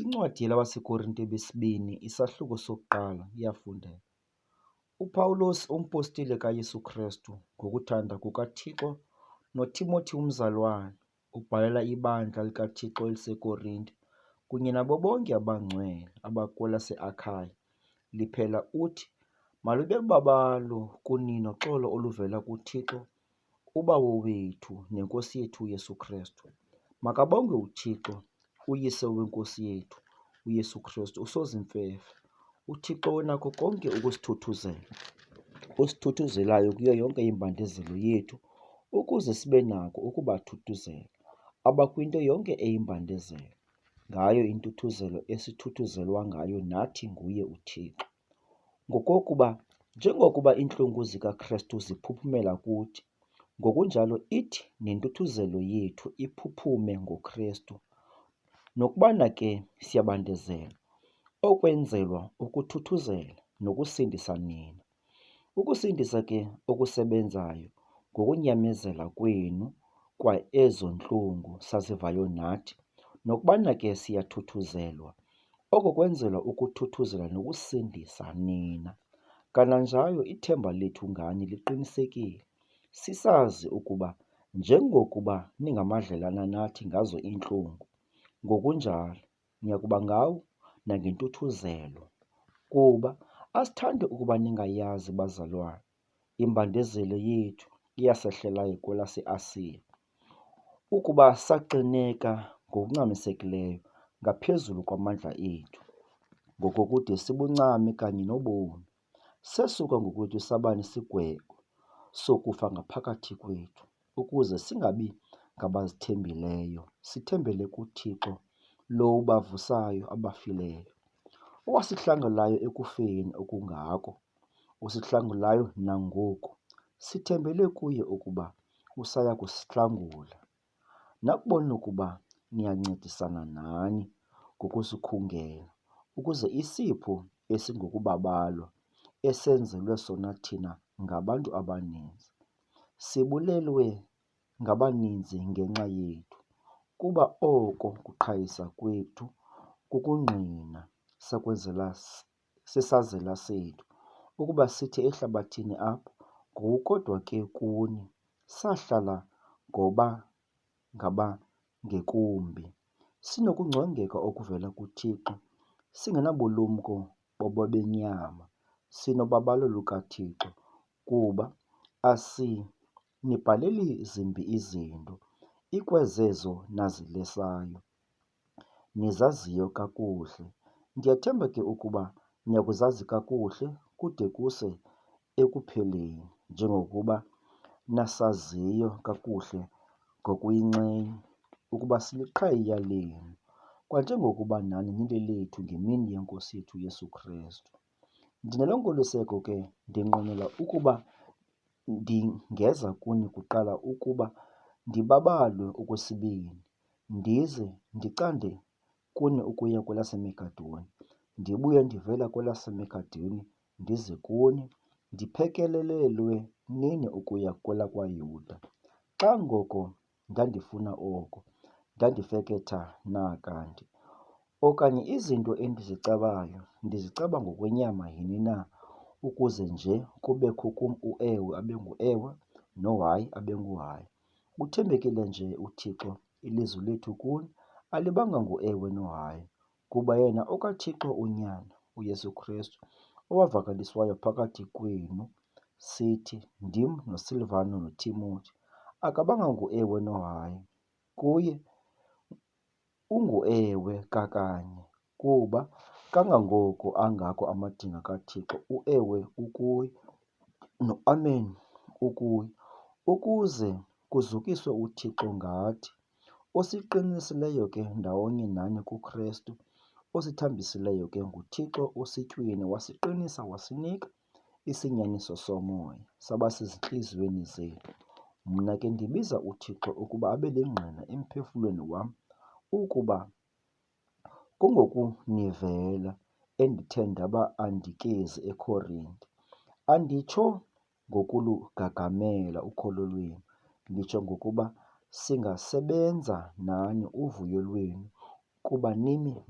Incwadi yabaseKorinte besibini, isahluko sokuqala, iyafundeka. UPawulos, umpostile kaYesu Kristu ngokuthanda kukaThixo, noTimothi umzalwane, ubhalela ibandla likaThixo eliseKorinte kunye nabo bonke abangcwele abakwelase-Akhaya, liphela uthi, malube bubabalo kuni noxolo oluvela kuThixo uBawo wethu neNkosi yethu uYesu Kristu. Makabongwe uThixo, uYise weNkosi yethu uYesu Kristu, usozimfefe, uThixo onako konke ukusithuthuzela, osithuthuzelayo kuyo yonke imbandezelo yethu, ukuze sibe nako ukubathuthuzela abakwinto yonke eyimbandezelo, ngayo intuthuzelo esithuthuzelwa ngayo nathi nguye uThixo. Ngokokuba njengokuba iintlungu zikaKristu ziphuphumela kuthi, ngokunjalo ithi nentuthuzelo yethu iphuphume ngoKristu. Nokubana ke siyabandezela, okwenzelwa ukuthuthuzela nokusindisa nina. Ukusindisa ke okusebenzayo ngokunyamezela kwenu kwa ezo ntlungu sazivayo nathi, nokubana ke siyathuthuzelwa, oko kwenzelwa ukuthuthuzela nokusindisa nina. Kananjalo ithemba lethu ngani liqinisekile, sisazi ukuba njengokuba ningamadlelana nathi ngazo iintlungu, ngokunjalo niyakuba ngawo nangentuthuzelo. Kuba asithandi ukuba ningayazi, bazalwane, imbandezelo yethu eyasehlelayo kwelase-Asiya, ukuba saxineka ngokungxamisekileyo ngaphezulu kwamandla ethu, ngokokude sibuncame kanye nobomi, sesuka ngokwethu saba nesigwebo sokufa ngaphakathi kwethu, ukuze singabi ngabazithembileyo, sithembele kuThixo lo ubavusayo abafileyo, owasihlangulayo ekufeni okungako, usihlangulayo nangoku, sithembele kuye ukuba usaya kusihlangula. Nakubona ukuba niyancedisana nani ngokusikhungela, ukuze isipho esingokubabalwa esenzelwe sona thina ngabantu abaninzi, sibulelwe ngabaninzi ngenxa yethu, kuba oko kuqhayisa kwethu kukungqina sesazela sethu, ukuba sithi ehlabathini apho, ngokukodwa ke kuni, sahlala ngabangekumbi, sinokungcongeka okuvela kuThixo, singenabulumko bobenyama, sinobabalo lukaThixo, kuba asinibhaleli zimbi izinto, ikwezezo nazilesayo, nizaziyo kakuhle. Ndiyathemba ke ukuba niyakuzazi kakuhle kude kuse ekupheleni, njengokuba nasaziyo kakuhle ngokuyinxenye, ukuba siliqhayiya lenu, kwanjengokuba nani nilelethu ngemini yeNkosi yethu uYesu Kristu. Ndinelo nkoliseko ke, ndinqwenela ukuba ndingeza kuni kuqala ukuba ndibabalwe okwesibini, ndize ndicande kuni ukuya kwelaseMakedoni, ndibuye ndivela kwelaseMakedoni ndize kuni, ndiphekelelelwe nini ukuya kwelakwaYuda. Xa ngoko ndandifuna oko, ndandifeketha na kanti? Okanye izinto endizicabayo ndizicaba ngokwenyama yini na, ukuze nje kubekho kum u-ewe abe ngu-ewe, no-hayi abe ngu-hayi? Uthembekile nje uThixo, ilizwi lethu kuni alibanga ngu-ewe no-hayi, kuba yena okaThixo unyana, uYesu Kristu, owavakaliswayo phakathi kwenu, sithi, ndim noSilvano noTimothi, akabanga ngu-ewe no-hayi, kuye ungu-ewe kakanye, kuba kangangoko angako amadinga kaThixo, u-ewe ukuye, no-amen ukuye, ukuze kuzukiswe uThixo ngathi, osiqinisileyo ke ndawonye nani kuKristu, osithambisileyo ke nguThixo osityweni, wasiqinisa wasinika isinyaniso somoya, saba sezintliziyweni zethu. Mna ke ndibiza uThixo ukuba abe lingqina emphefumlweni wam, ukuba kungokunivela endithe ndaba andikezi eKorinte. Anditsho ngokulugagamela ukholo lwenu, nditsho ngokuba singasebenza nani uvuyo lwenu, kuba nimi